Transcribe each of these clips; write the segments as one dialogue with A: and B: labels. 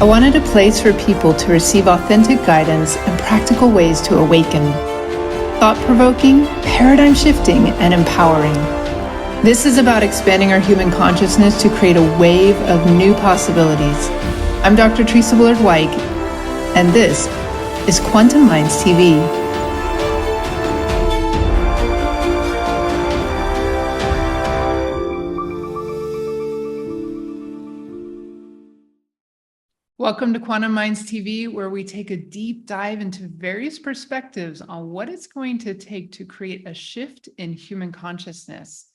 A: I wanted a place for people to receive authentic guidance and practical ways to awaken. Thought-provoking, paradigm-shifting, and empowering. This is about expanding our human consciousness to create a wave of new possibilities. I'm Dr. Theresa White, and this is Quantum Minds TV. Welcome to Quantum Minds TV, where we take a deep dive into various perspectives on what it's going to take to create a shift in human consciousness.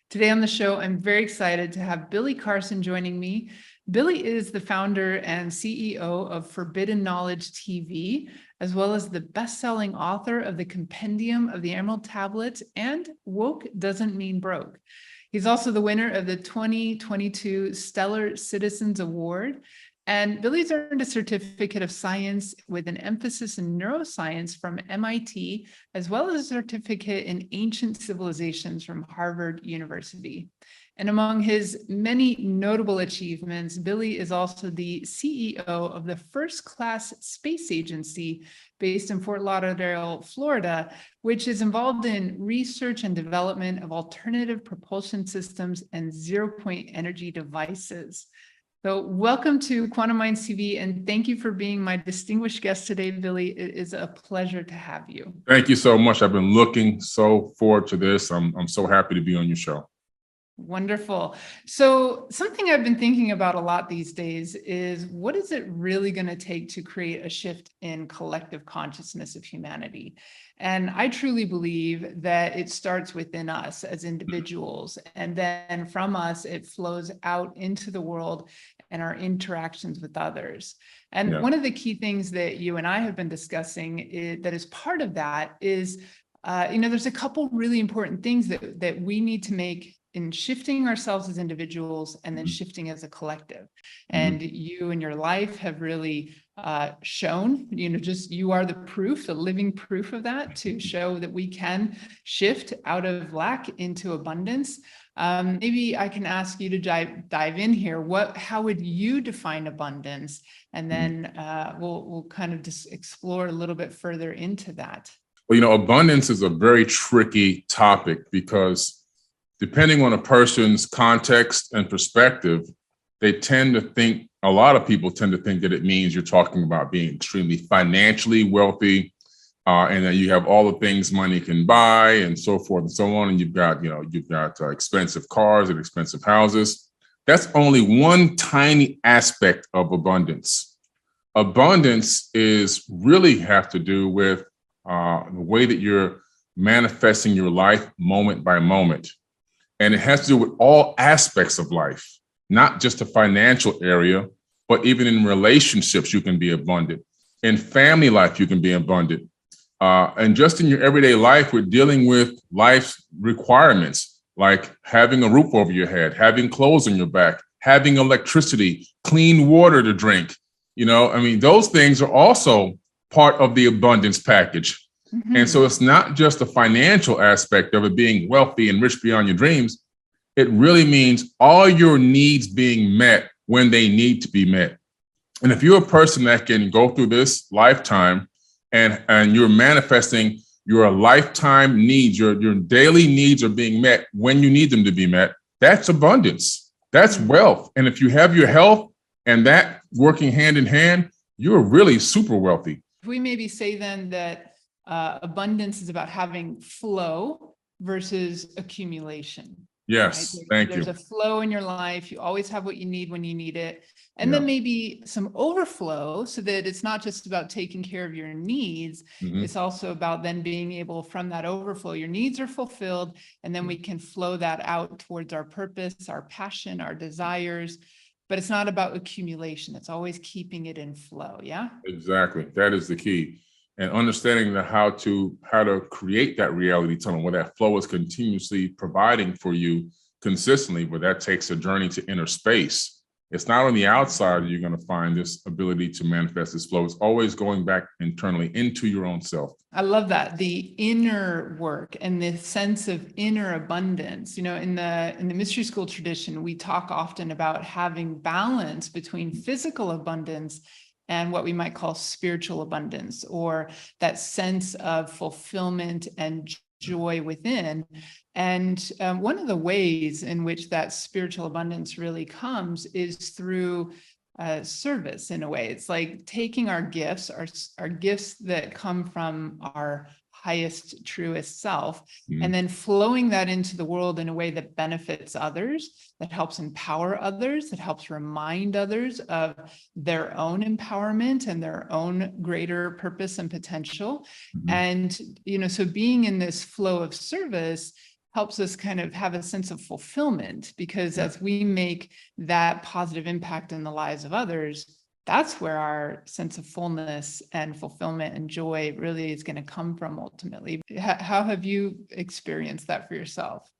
A: Today on the show, I'm very excited to have Billy Carson joining me. Billy is the founder and CEO of Forbidden Knowledge TV, as well as the best-selling author of the Compendium of the Emerald Tablets and Woke Doesn't Mean Broke. He's also the winner of the 2022 Stellar Citizens Award. And Billy's earned a certificate of science with an emphasis in neuroscience from MIT, as well as a certificate in ancient civilizations from Harvard University. And among his many notable achievements, Billy is also the CEO of the First Class Space Agency based in Fort Lauderdale, Florida, which is involved in research and development of alternative propulsion systems and zero-point energy devices. So welcome to Quantum Minds TV, and thank you for being my distinguished guest today, Billy. It is a pleasure to have you.
B: Thank you so much. I've been looking so forward to this. I'm so happy to be on your show.
A: Wonderful. So something I've been thinking about a lot these days is, what is it really going to take to create a shift in collective consciousness of humanity? And I truly believe that it starts within us as individuals, and then from us, it flows out into the world and our interactions with others. And one of the key things that you and I have been discussing that is part of that is, there's a couple really important things that we need to make in shifting ourselves as individuals and then shifting as a collective. And you and your life have really shown, you are the proof, the living proof of that, to show that we can shift out of lack into abundance. Maybe I can ask you to dive in here. How would you define abundance? And then we'll kind of just explore a little bit further into that.
B: Well, abundance is a very tricky topic because depending on a person's context and perspective, a lot of people tend to think that it means you're talking about being extremely financially wealthy, and that you have all the things money can buy and so forth and so on. And you've got expensive cars and expensive houses. That's only one tiny aspect of abundance. Abundance is really have to do with the way that you're manifesting your life moment by moment. And it has to do with all aspects of life, not just the financial area, but even in relationships, you can be abundant. In family life, you can be abundant. And just in your everyday life, we're dealing with life's requirements, like having a roof over your head, having clothes on your back, having electricity, clean water to drink. Those things are also part of the abundance package. Mm-hmm. And so it's not just the financial aspect of it being wealthy and rich beyond your dreams. It really means all your needs being met when they need to be met. And if you're a person that can go through this lifetime and you're manifesting your lifetime needs, your daily needs are being met when you need them to be met, that's abundance. That's wealth. And if you have your health and that working hand in hand, you're really super wealthy.
A: We maybe say then that abundance is about having flow versus accumulation.
B: Yes,
A: right?
B: Thank you.
A: There's a flow in your life. You always have what you need when you need it. And then maybe some overflow, so that it's not just about taking care of your needs. Mm-hmm. It's also about then being able, from that overflow, your needs are fulfilled, and then we can flow that out towards our purpose, our passion, our desires. But it's not about accumulation. It's always keeping it in flow. Yeah,
B: exactly. That is the key. And understanding how to create that reality tunnel where that flow is continuously providing for you consistently, where that takes a journey to inner space. It's not on the outside that you're going to find this ability to manifest this flow. It's always going back internally into your own self.
A: I love that, the inner work and the sense of inner abundance. You know, in the mystery school tradition, we talk often about having balance between physical abundance and what we might call spiritual abundance, or that sense of fulfillment and joy within. And one of the ways in which that spiritual abundance really comes is through service. In a way, it's like taking our gifts, our gifts that come from our highest, truest self, and then flowing that into the world in a way that benefits others, that helps empower others, that helps remind others of their own empowerment and their own greater purpose and potential. And, you know, so being in this flow of service helps us kind of have a sense of fulfillment, because as we make that positive impact in the lives of others, that's where our sense of fullness and fulfillment and joy really is going to come from ultimately. How have you experienced that for yourself?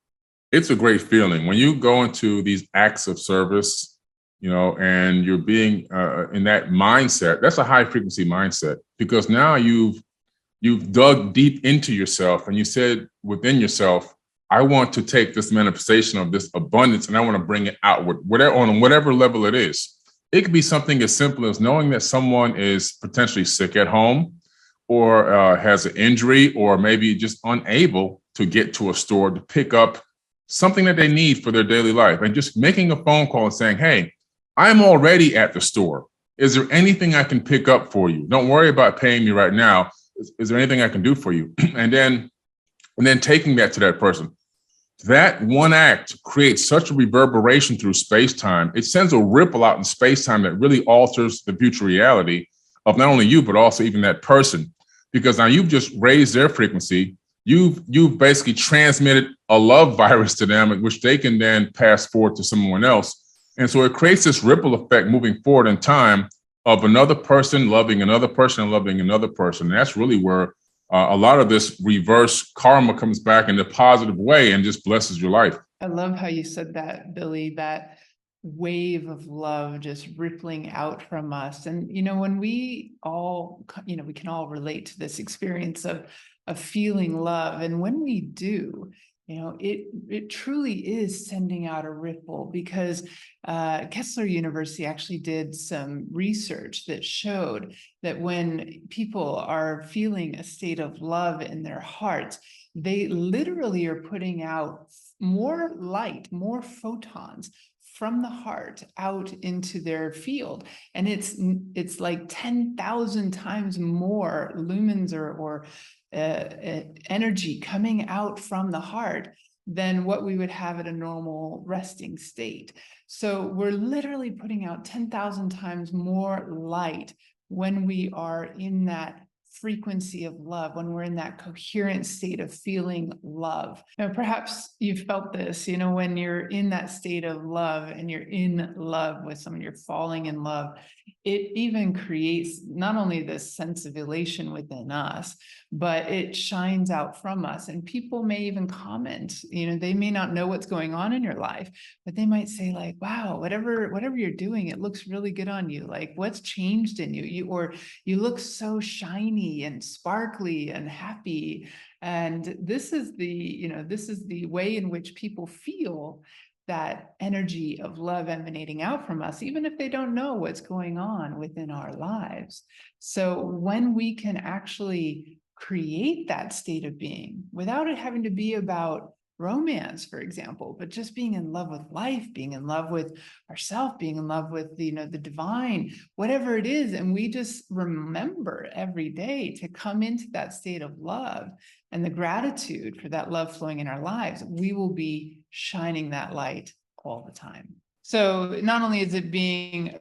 B: It's a great feeling when you go into these acts of service, you know, and you're being in that mindset. That's a high frequency mindset, because now you've dug deep into yourself and you said within yourself, I want to take this manifestation of this abundance and I want to bring it outward, whatever, on whatever level it is. It could be something as simple as knowing that someone is potentially sick at home, or has an injury, or maybe just unable to get to a store to pick up something that they need for their daily life, and just making a phone call and saying, hey, I'm already at the store. Is there anything I can pick up for you? Don't worry about paying me right now. Is there anything I can do for you? And then taking that to that person. That one act creates such a reverberation through space-time. It sends a ripple out in space-time that really alters the future reality of not only you, but also even that person. Because now you've just raised their frequency. You've basically transmitted a love virus to them, which they can then pass forward to someone else. And so it creates this ripple effect moving forward in time of another person loving another person and loving another person. And that's really where a lot of this reverse karma comes back in a positive way and just blesses your life.
A: I love how you said that, Billy, that wave of love just rippling out from us. And, you know, when we all, you know, we can all relate to this experience of feeling love. And when we do, you know, it truly is sending out a ripple, because Kessler University actually did some research that showed that when people are feeling a state of love in their hearts, they literally are putting out more light, more photons from the heart out into their field. And it's like 10,000 times more lumens or energy coming out from the heart than what we would have at a normal resting state. So we're literally putting out 10,000 times more light when we are in that frequency of love, when we're in that coherent state of feeling love. Now, perhaps you've felt this, you know, when you're in that state of love and you're in love with someone, you're falling in love, it even creates not only this sense of elation within us, but it shines out from us. And people may even comment, you know, they may not know what's going on in your life, but they might say like, wow, whatever you're doing, it looks really good on you. Like, what's changed in you? Or you look so shiny and sparkly and happy. And this is the way in which people feel that energy of love emanating out from us, even if they don't know what's going on within our lives. So when we can actually create that state of being without it having to be about romance, for example, but just being in love with life, being in love with ourselves, being in love with the divine, whatever it is, and we just remember every day to come into that state of love and the gratitude for that love flowing in our lives, we will be shining that light all the time. So not only is it being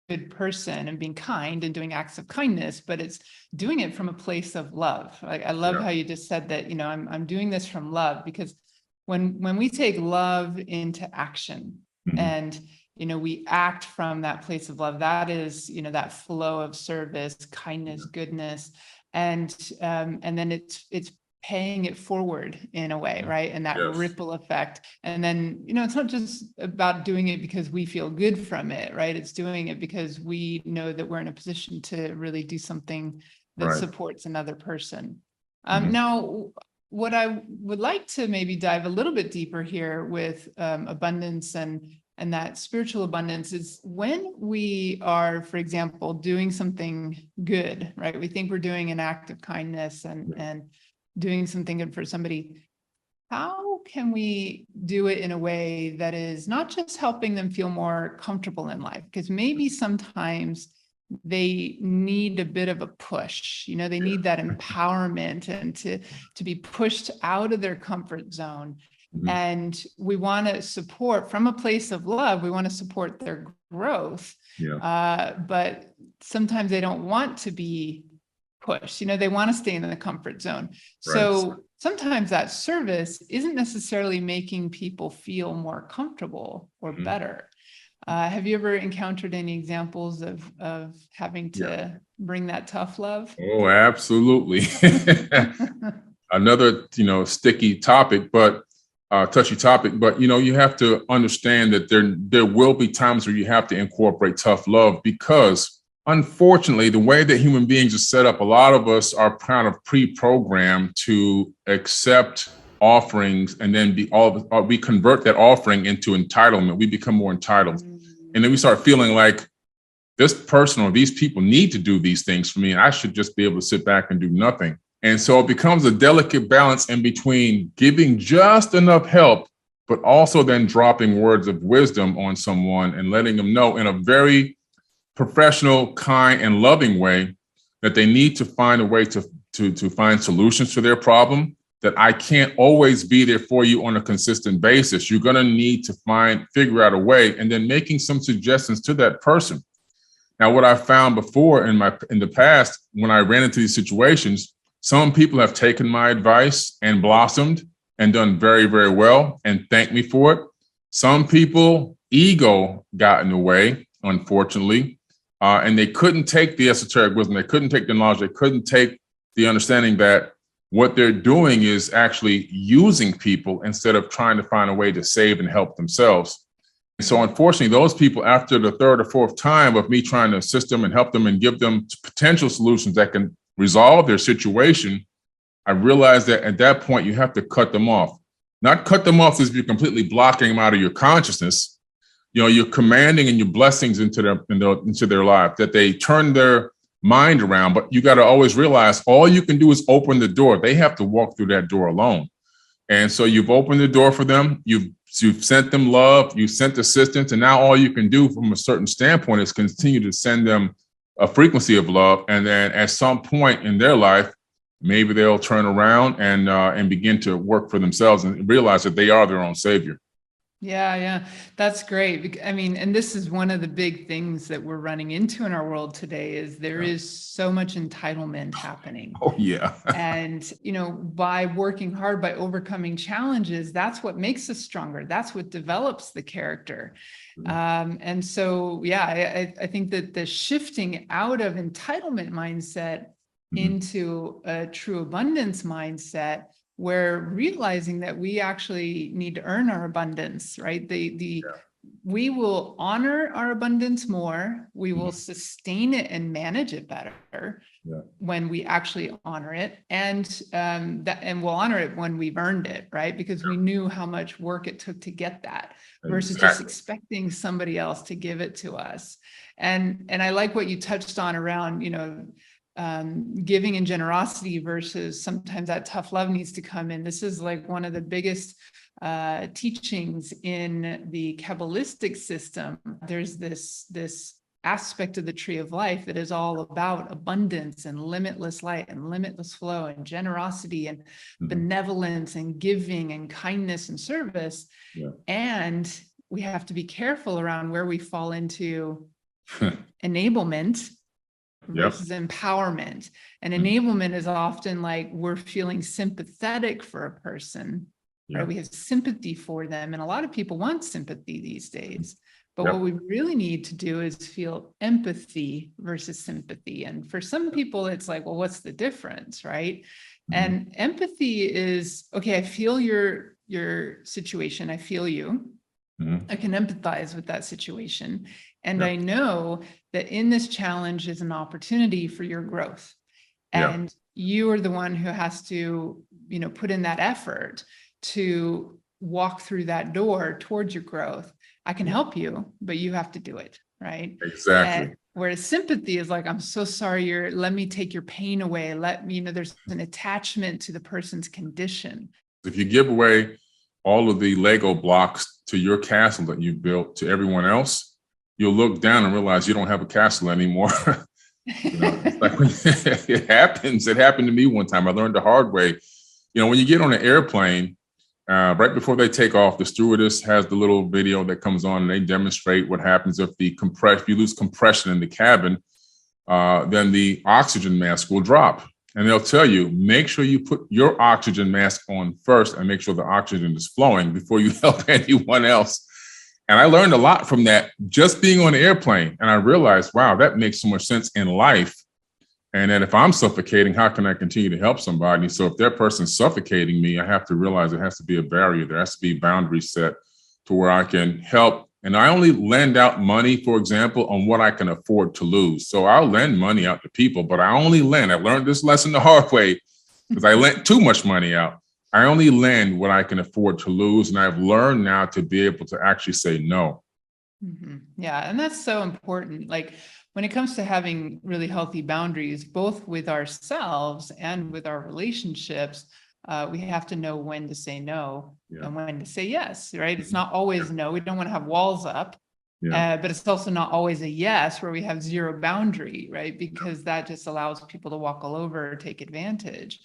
A: good person and being kind and doing acts of kindness, but it's doing it from a place of love. Like, I love how you just said that, you know, I'm doing this from love, because when we take love into action and, you know, we act from that place of love, that is, you know, that flow of service, kindness, goodness, and then it's paying it forward in a way, right? And that
B: Yes.
A: ripple effect. And then, it's not just about doing it because we feel good from it, right? It's doing it because we know that we're in a position to really do something that
B: Right.
A: supports another person.
B: Mhm.
A: Now, what I would like to maybe dive a little bit deeper here with abundance and that spiritual abundance is when we are, for example, doing something good, right? We think we're doing an act of kindness and doing something good for somebody. How can we do it in a way that is not just helping them feel more comfortable in life? Because maybe sometimes they need a bit of a push, they need that empowerment and to be pushed out of their comfort zone.
B: Mhm.
A: And we want to support from a place of love. We want to support their growth.
B: Yeah.
A: But sometimes they don't want to be pushed, they want to stay in the comfort zone. So sometimes that service isn't necessarily making people feel more comfortable or
B: Mhm.
A: better. Have you ever encountered any examples of having to bring that tough love?
B: Oh, absolutely. Another, sticky topic, but touchy topic. But you have to understand that there will be times where you have to incorporate tough love because, unfortunately, the way that human beings are set up, a lot of us are kind of pre-programmed to accept offerings, and then we convert that offering into entitlement. We become more entitled, and then we start feeling like this person or these people need to do these things for me, and I should just be able to sit back and do nothing. And so it becomes a delicate balance in between giving just enough help, but also then dropping words of wisdom on someone and letting them know in a very professional, kind, and loving way that they need to find a way to find solutions to their problem, that I can't always be there for you on a consistent basis. You're going to need to figure out a way, and then making some suggestions to that person. Now, what I found before in the past, when I ran into these situations, some people have taken my advice and blossomed and done very, very well and thanked me for it. Some people, ego got in the way, unfortunately, and they couldn't take the esoteric wisdom. They couldn't take the knowledge. They couldn't take the understanding that what they're doing is actually using people instead of trying to find a way to save and help themselves. So unfortunately, those people, after the third or fourth time of me trying to assist them and help them and give them potential solutions that can resolve their situation, I realized that at that point, you have to cut them off. Not cut them off as if you're completely blocking them out of your consciousness. You're commanding and your blessings into their life, that they turn their mind around. But you got to always realize all you can do is open the door. They have to walk through that door alone. And so you've opened the door for them. You've sent them love, you've sent assistance, and now all you can do from a certain standpoint is continue to send them a frequency of love. And then at some point in their life, maybe they'll turn around and begin to work for themselves and realize that they are their own savior.
A: Yeah, that's great. I mean, and this is one of the big things that we're running into in our world today is there is so much entitlement happening.
B: Oh, yeah.
A: And, by working hard, by overcoming challenges, that's what makes us stronger. That's what develops the character. And so, I think that the shifting out of entitlement mindset into a true abundance mindset, we're realizing that we actually need to earn our abundance, right? We will honor our abundance more. We will sustain it and manage it better when we actually honor it, and we'll honor it when we've earned it, right? Because we knew how much work it took to get that, versus just expecting somebody else to give it to us. And I like what you touched on around, giving and generosity versus sometimes that tough love needs to come in. This is like one of the biggest teachings in the Kabbalistic system. There's this aspect of the tree of life that is all about abundance and limitless light and limitless flow and generosity and benevolence and giving and kindness and service. And we have to be careful around where we fall into enablement versus empowerment. And enablement is often like we're feeling sympathetic for a person, right? We have sympathy for them. And a lot of people want sympathy these days. But what we really need to do is feel empathy versus sympathy. And for some people, it's like, well, what's the difference, right? And empathy is, okay, I feel your situation. I feel you. I can empathize with that situation. And I know that in this challenge is an opportunity for your growth. And you are the one who has to, put in that effort to walk through that door towards your growth. I can help you, but you have to do it, right?
B: Exactly.
A: Whereas sympathy is like, I'm so sorry, let me take your pain away. There's an attachment to the person's condition.
B: If you give away all of the Lego blocks to your castle that you built to everyone else, you'll look down and realize you don't have a castle anymore. It's like it happens. It happened to me one time. I learned the hard way. When you get on an airplane, right before they take off, the stewardess has the little video that comes on and they demonstrate what happens if if you lose compression in the cabin, then the oxygen mask will drop. And they'll tell you, make sure you put your oxygen mask on first and make sure the oxygen is flowing before you help anyone else. And I learned a lot from that just being on the airplane. And I realized, wow, that makes so much sense in life. And then if I'm suffocating, how can I continue to help somebody? So if that person's suffocating me, I have to realize there has to be a barrier. There has to be boundaries set to where I can help. And I only lend out money, for example, on what I can afford to lose. So I'll lend money out to people, but I only lend. I learned this lesson the hard way because I lent too much money out. I only lend what I can afford to lose. And I've learned now to be able to actually say no.
A: Yeah. And that's so important. Like when it comes to having really healthy boundaries, both with ourselves and with our relationships, we have to know when to say no and when to say yes, right? It's not always no. We don't want to have walls up, but it's also not always a yes where we have zero boundary, right? Because that just allows people to walk all over or take advantage.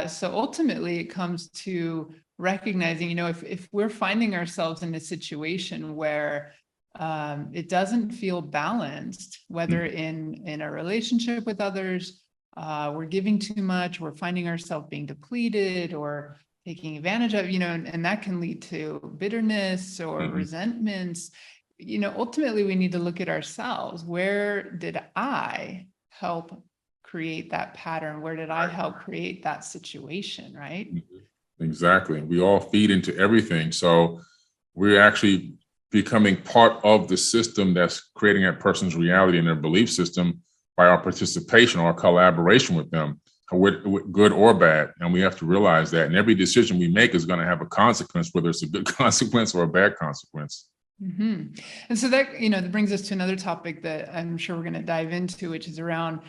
A: So ultimately it comes to recognizing, if we're finding ourselves in a situation where it doesn't feel balanced, whether in a relationship with others, we're giving too much, we're finding ourselves being depleted or taking advantage of, and that can lead to bitterness or resentments. Ultimately we need to look at ourselves. Where did I help create that pattern? Where did I help create that situation, right?
B: Exactly. We all feed into everything. So we're actually becoming part of the system that's creating that person's reality and their belief system by our participation or collaboration with them, with good or bad. And we have to realize that. And every decision we make is going to have a consequence, whether it's a good consequence or a bad consequence.
A: And so that, that brings us to another topic that I'm sure we're going to dive into, which is around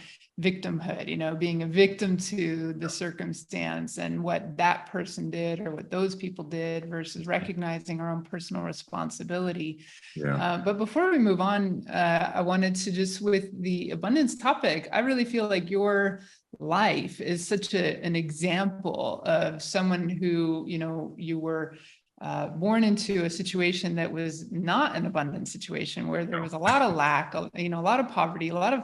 A: victimhood, being a victim to the circumstance and what that person did or what those people did versus recognizing our own personal responsibility. But before we move on, I wanted to just, with the abundance topic, I really feel like your life is such an example of someone who, you were born into a situation that was not an abundant situation, where there was a lot of lack, a lot of poverty, a lot of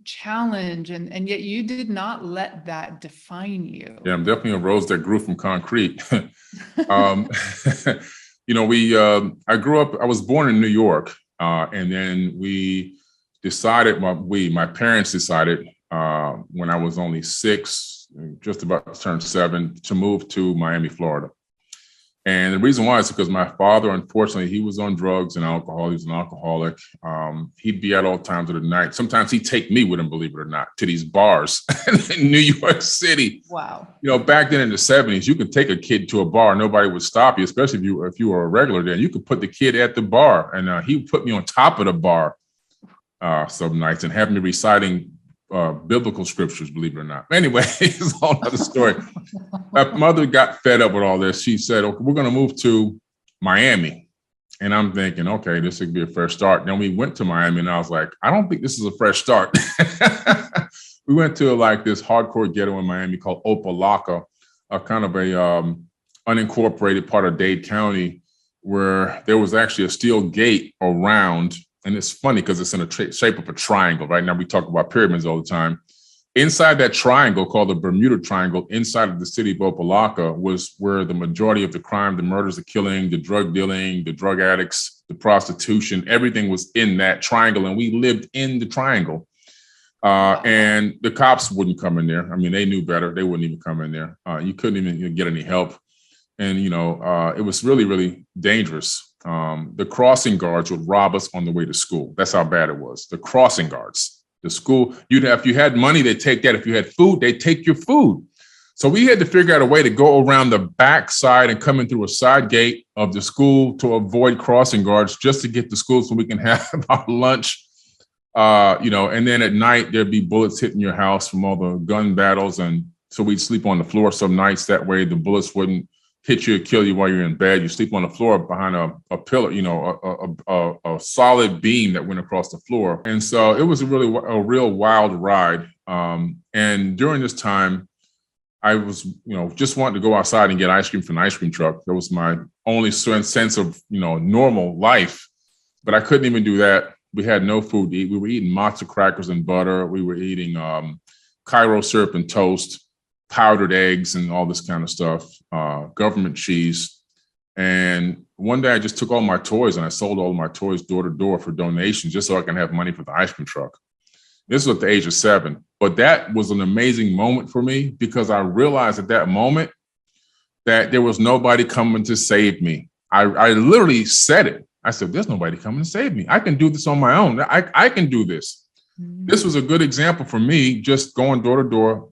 A: challenge, and yet you did not let that define you.
B: Yeah, I'm definitely a rose that grew from concrete. I grew up, I was born in New York, and then we decided, my parents decided when I was only 6, just about to turn 7, to move to Miami, Florida. And the reason why is because my father, unfortunately, he was on drugs and alcohol. He was an alcoholic. He'd be out all times of the night. Sometimes he'd take me with him, believe it or not, to these bars in New York City.
A: Wow.
B: Back then in the 70s, you could take a kid to a bar. Nobody would stop you, especially if you were a regular there. You could put the kid at the bar, and he would put me on top of the bar some nights and have me reciting biblical scriptures, believe it or not. Anyway, it's a whole other story. My mother got fed up with all this. She said, okay, we're going to move to Miami. And I'm thinking, okay, this would be a fresh start. Then we went to Miami and I was like, I don't think this is a fresh start. We went to this hardcore ghetto in Miami called Opelika, a kind of a unincorporated part of Dade County, where there was actually a steel gate around. And it's funny because it's in the shape of a triangle. Right now, we talk about pyramids all the time. Inside that triangle, called the Bermuda Triangle, inside of the city of Opelika, was where the majority of the crime, the murders, the killing, the drug dealing, the drug addicts, the prostitution, everything was in that triangle. And we lived in the triangle. And the cops wouldn't come in there. I mean, they knew better. They wouldn't even come in there. You couldn't even get any help. And, it was really, really dangerous. The crossing guards would rob us on the way to school. That's how bad it was. The crossing guards, the school, if you had money, they'd take that. If you had food, they'd take your food. So we had to figure out a way to go around the back side and come in through a side gate of the school to avoid crossing guards just to get to school so we can have our lunch. And then at night there'd be bullets hitting your house from all the gun battles. And so we'd sleep on the floor some nights. That way the bullets wouldn't hit you or kill you while you're in bed. You sleep on the floor behind a pillar, a solid beam that went across the floor. And so it was a real wild ride. And during this time, I was, just wanting to go outside and get ice cream from an ice cream truck. That was my only sense of, normal life. But I couldn't even do that. We had no food to eat. We were eating matzo crackers and butter. We were eating Cairo syrup and toast, powdered eggs and all this kind of stuff, government cheese. And one day I just took all my toys and I sold all my toys door to door for donations just so I can have money for the ice cream truck. This was at the age of 7. But that was an amazing moment for me because I realized at that moment that there was nobody coming to save me. I literally said it. I said, there's nobody coming to save me. I can do this on my own. I can do this. Mm-hmm. This was a good example for me, just going door to door,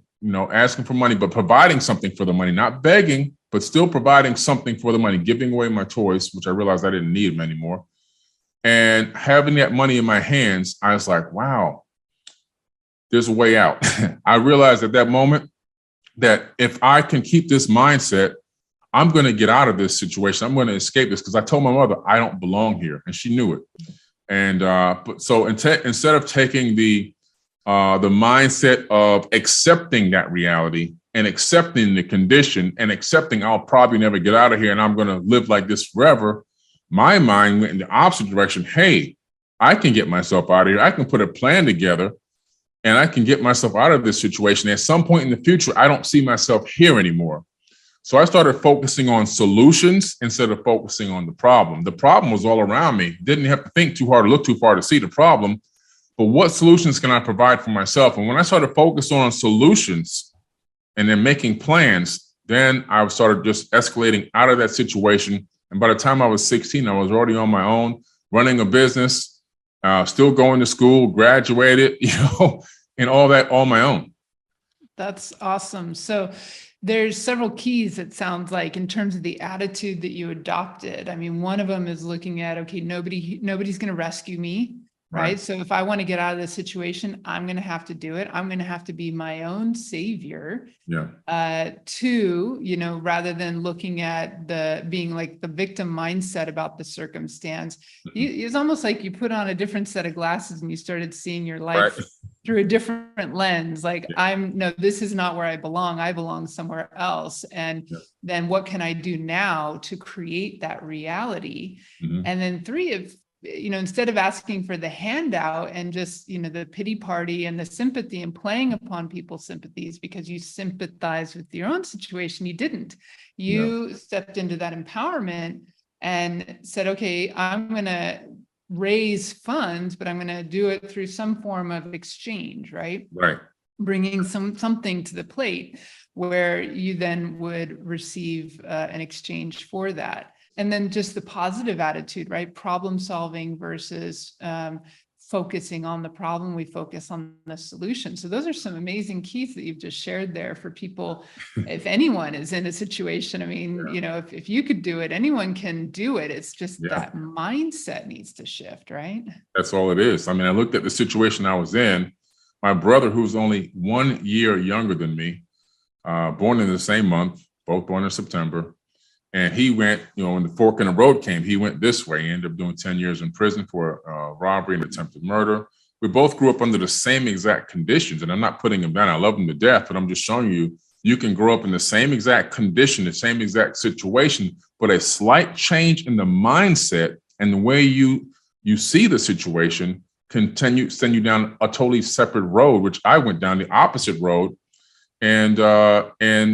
B: asking for money, but providing something for the money, not begging, but still providing something for the money, giving away my toys, which I realized I didn't need them anymore. And having that money in my hands, I was like, wow, there's a way out. I realized at that moment that if I can keep this mindset, I'm going to get out of this situation. I'm going to escape this because I told my mother I don't belong here, and she knew it. And so instead of taking the mindset of accepting that reality and accepting the condition and accepting I'll probably never get out of here and I'm going to live like this forever, my mind went in the opposite direction. Hey, I can get myself out of here. I can put a plan together and I can get myself out of this situation. At some point in the future, I don't see myself here anymore. So I started focusing on solutions instead of focusing on the problem. The problem was all around me. Didn't have to think too hard or look too far to see the problem. But what solutions can I provide for myself? And when I started focusing on solutions and then making plans, then I started just escalating out of that situation. And by the time I was 16, I was already on my own, running a business, still going to school, graduated, and all that on my own.
A: That's awesome. So there's several keys, it sounds like, in terms of the attitude that you adopted. I mean, one of them is looking at, okay, nobody's going to rescue me, right? So if I want to get out of this situation, I'm going to have to do it. I'm going to have to be my own savior. Yeah. Two, rather than looking at being like the victim mindset about the circumstance, it's almost like you put on a different set of glasses and you started seeing your life through a different lens. Like, this is not where I belong. I belong somewhere else. And then what can I do now to create that reality? Mm-hmm. And then 3, instead of asking for the handout and just, the pity party and the sympathy and playing upon people's sympathies because you sympathize with your own situation, you didn't. You stepped into that empowerment and said, okay, I'm going to raise funds, but I'm going to do it through some form of exchange, right?
B: Right.
A: Bringing something to the plate where you then would receive an exchange for that. And then just the positive attitude, right? Problem solving versus focusing on the problem. We focus on the solution. So those are some amazing keys that you've just shared there for people. If anyone is in a situation, I mean, if you could do it, anyone can do it. It's just that mindset needs to shift, right? That's
B: all it is. I mean, I looked at the situation I was in. My brother, who's only 1 year younger than me, born in the same month, both born in September. And he went, when the fork in the road came, he went this way. He ended up doing 10 years in prison for robbery and attempted murder. We both grew up under the same exact conditions. And I'm not putting him down. I love him to death, but I'm just showing you, you can grow up in the same exact condition, the same exact situation, but a slight change in the mindset and the way you see the situation can send you down a totally separate road, which I went down the opposite road. And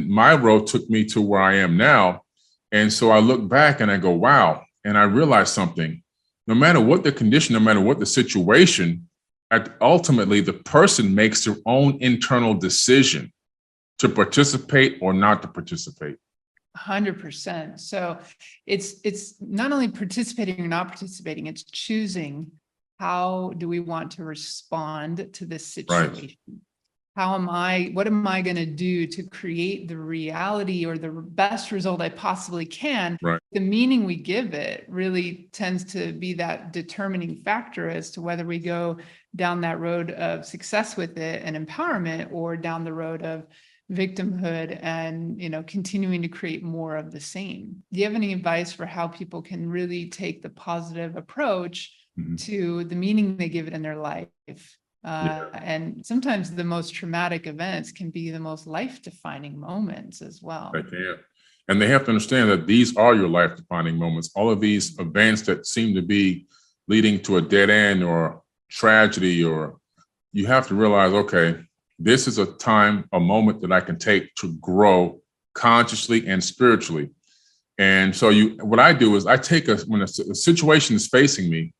B: my road took me to where I am now. And so I look back and I go, wow. And I realized something. No matter what the condition, no matter what the situation, ultimately the person makes their own internal decision to participate or not to participate.
A: 100%. So it's not only participating or not participating, it's choosing how do we want to respond to this situation.
B: Right.
A: What am I going to do to create the reality or the best result I possibly can?
B: Right.
A: The meaning we give it really tends to be that determining factor as to whether we go down that road of success with it and empowerment, or down the road of victimhood and, continuing to create more of the same. Do you have any advice for how people can really take the positive approach to the meaning they give it in their life? And sometimes the most traumatic events can be the most life-defining moments as well.
B: They can. And they have to understand that these are your life-defining moments. All of these events that seem to be leading to a dead end or tragedy, or you have to realize, okay, this is a time, a moment that I can take to grow consciously and spiritually. And so what I do is when a situation is facing me,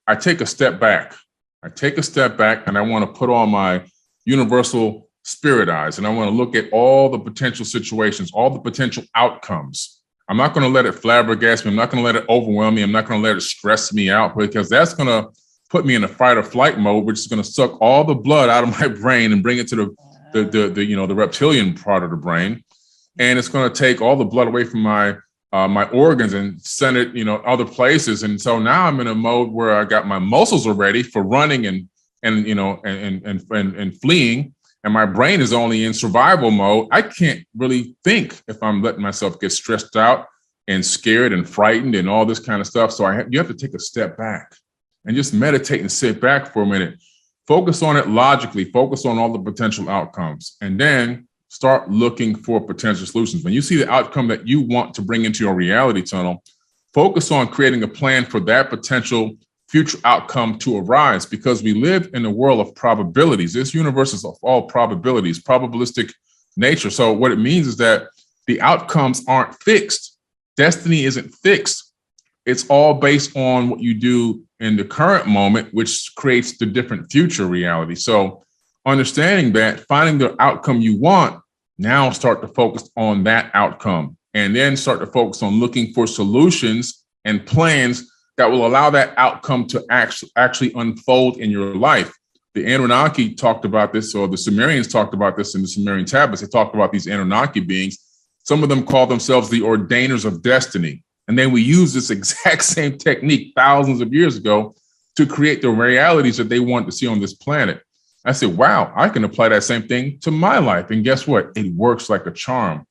B: I take a step back. And I want to put on my universal spirit eyes, and I want to look at all the potential situations, all the potential outcomes. I'm not going to let it flabbergast me. I'm not going to let it overwhelm me. I'm not going to let it stress me out, because that's going to put me in a fight or flight mode, which is going to suck all the blood out of my brain and bring it to the reptilian part of the brain. And it's going to take all the blood away from my organs and send it, other places. And so now I'm in a mode where I got my muscles are ready for running and fleeing. And my brain is only in survival mode. I can't really think if I'm letting myself get stressed out and scared and frightened and all this kind of stuff. So you have to take a step back and just meditate and sit back for a minute. Focus on it logically. Focus on all the potential outcomes. And then start looking for potential solutions. When you see the outcome that you want to bring into your reality tunnel, focus on creating a plan for that potential future outcome to arise, because we live in a world of probabilities. This universe is of all probabilities, probabilistic nature. So what it means is that the outcomes aren't fixed. Destiny isn't fixed. It's all based on what you do in the current moment, which creates the different future reality. So understanding that, finding the outcome you want, now start to focus on that outcome, and then start to focus on looking for solutions and plans that will allow that outcome to actually unfold in your life. The Anunnaki talked about this, or the Sumerians talked about this in the Sumerian tablets. They talked about these Anunnaki beings. Some of them call themselves the ordainers of destiny. And then we use this exact same technique thousands of years ago to create the realities that they want to see on this planet. I said, wow, I can apply that same thing to my life. And guess what? It works like a charm,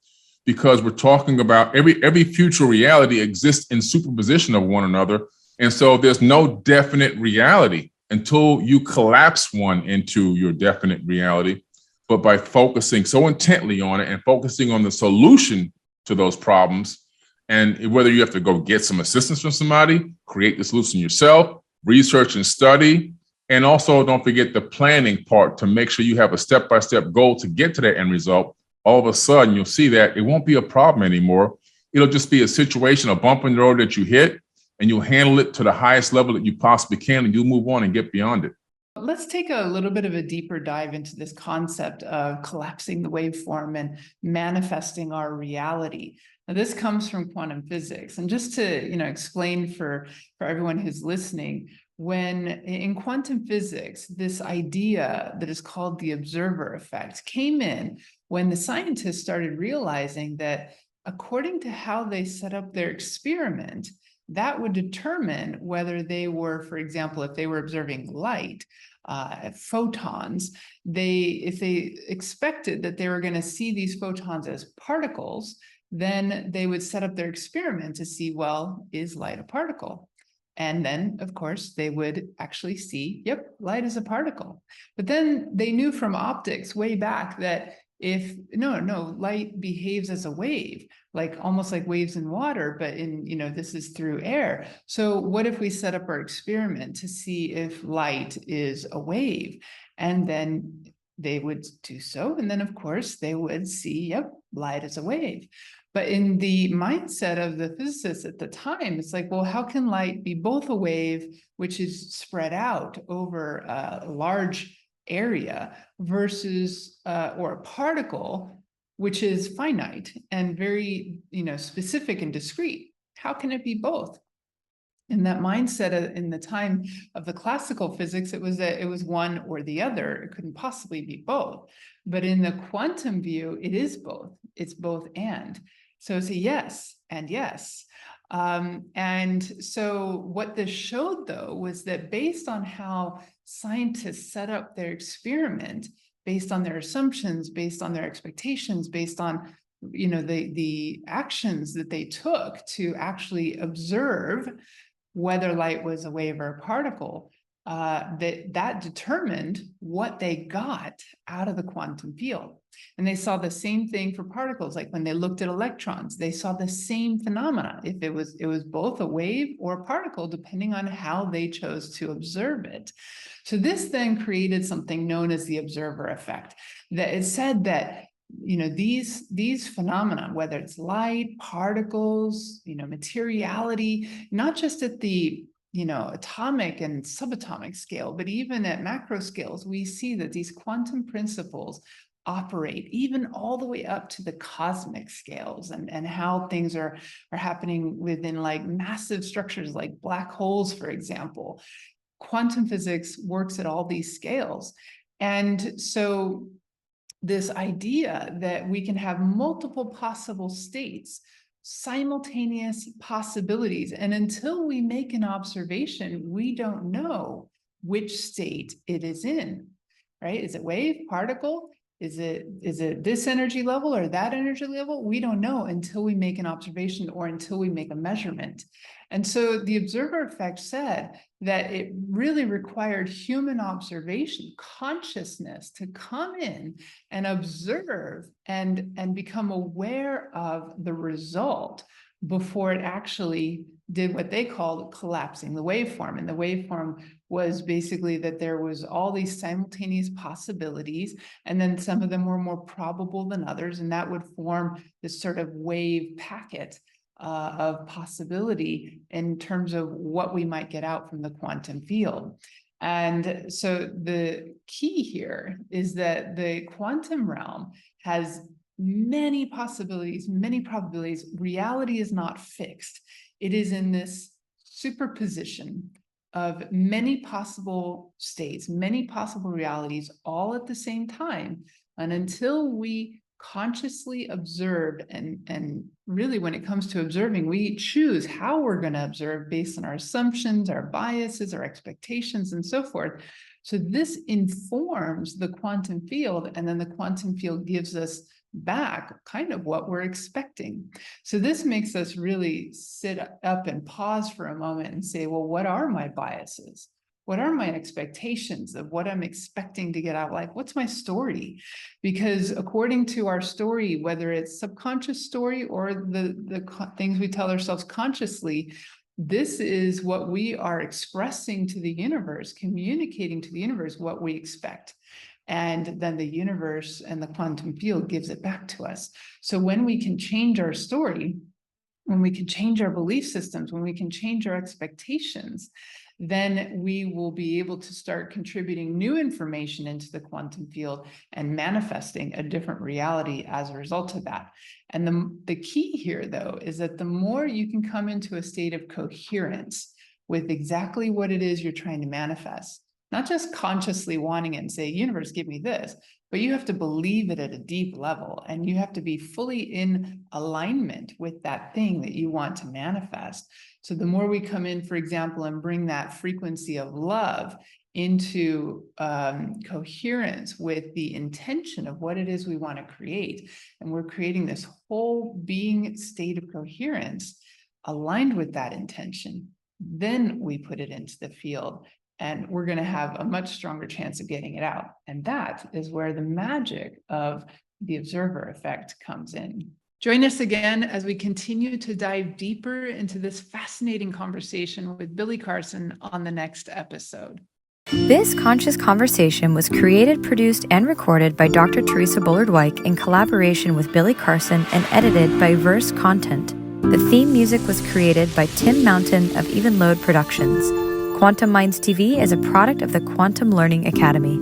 B: because we're talking about every future reality exists in superposition of one another. And so there's no definite reality until you collapse one into your definite reality. But by focusing so intently on it and focusing on the solution to those problems, and whether you have to go get some assistance from somebody, create the solution yourself, research and study, and also don't forget the planning part to make sure you have a step-by-step goal to get to that end result. All of a sudden, you'll see that it won't be a problem anymore. It'll just be a situation, a bump in the road that you hit, and you'll handle it to the highest level that you possibly can, and you'll move on and get beyond it.
A: Let's take a little bit of a deeper dive into this concept of collapsing the waveform and manifesting our reality. Now, this comes from quantum physics. And just to explain for everyone who's listening, when in quantum physics, this idea that is called the observer effect came in when the scientists started realizing that according to how they set up their experiment, that would determine whether they were, for example, if they were observing light, photons, if they expected that they were going to see these photons as particles, then they would set up their experiment to see, well, is light a particle? And then, of course, they would actually see, yep, light is a particle. But then they knew from optics way back that light behaves as a wave, like almost like waves in water, but this is through air. So what if we set up our experiment to see if light is a wave? And then they would do so. And then, of course, they would see, yep, light is a wave. But in the mindset of the physicists at the time, it's like, well, how can light be both a wave, which is spread out over a large area, versus or a particle, which is finite and very, specific and discrete? How can it be both? In that mindset in the time of the classical physics, it was that it was one or the other. It couldn't possibly be both. But in the quantum view, it is both. It's both and. So it's a yes and yes. And so what this showed, though, was that based on how scientists set up their experiment, based on their assumptions, based on their expectations, based on the actions that they took to actually observe whether light was a wave or a particle, that determined what they got out of the quantum field. And they saw the same thing for particles. Like when they looked at electrons, they saw the same phenomena. If it was both a wave or a particle, depending on how they chose to observe it. So this then created something known as the observer effect. That it said that these phenomena, whether it's light, particles, materiality, not just at the atomic and subatomic scale, but even at macro scales, we see that these quantum principles operate even all the way up to the cosmic scales, and how things are happening within like massive structures like black holes, for example. Quantum physics works at all these scales. And so this idea that we can have multiple possible states, simultaneous possibilities, and until we make an observation, we don't know which state it is in, right? Is it wave, particle? Is it this energy level or that energy level? We don't know until we make an observation or until we make a measurement. And so the observer effect said that it really required human observation, consciousness, to come in and observe and become aware of the result before it actually did what they called collapsing the waveform. And the waveform was basically that there was all these simultaneous possibilities, and then some of them were more probable than others, and that would form this sort of wave packet of possibility in terms of what we might get out from the quantum field. And so the key here is that the quantum realm has many possibilities, many probabilities. Reality is not fixed. It is in this superposition of many possible states, many possible realities, all at the same time. And until we consciously observe, and really when it comes to observing, we choose how we're going to observe based on our assumptions, our biases, our expectations, and so forth. So this informs the quantum field, and then the quantum field gives us back kind of what we're expecting. So this makes us really sit up and pause for a moment and say, well, what are my biases? What are my expectations of what I'm expecting to get out of life? What's my story? Because according to our story, whether it's subconscious story or the things we tell ourselves consciously, this is what we are expressing to the universe, communicating to the universe what we expect. And then the universe and the quantum field gives it back to us. So when we can change our story, when we can change our belief systems, when we can change our expectations, then we will be able to start contributing new information into the quantum field and manifesting a different reality as a result of that. And the key here, though, is that the more you can come into a state of coherence with exactly what it is you're trying to manifest, not just consciously wanting it and say, universe, give me this, but you have to believe it at a deep level, and you have to be fully in alignment with that thing that you want to manifest. So the more we come in, for example, and bring that frequency of love into coherence with the intention of what it is we want to create, and we're creating this whole being state of coherence aligned with that intention, then we put it into the field. And we're going to have a much stronger chance of getting it out. And that is where the magic of the observer effect comes in. Join us again as we continue to dive deeper into this fascinating conversation with Billy Carson on the next episode.
C: This conscious conversation was created, produced, and recorded by Dr. Theresa Bullard-Wyke in collaboration with Billy Carson and edited by Verse Content. The theme music was created by Tim Mountain of Even Load Productions. Quantum Minds TV is a product of the Quantum Learning Academy.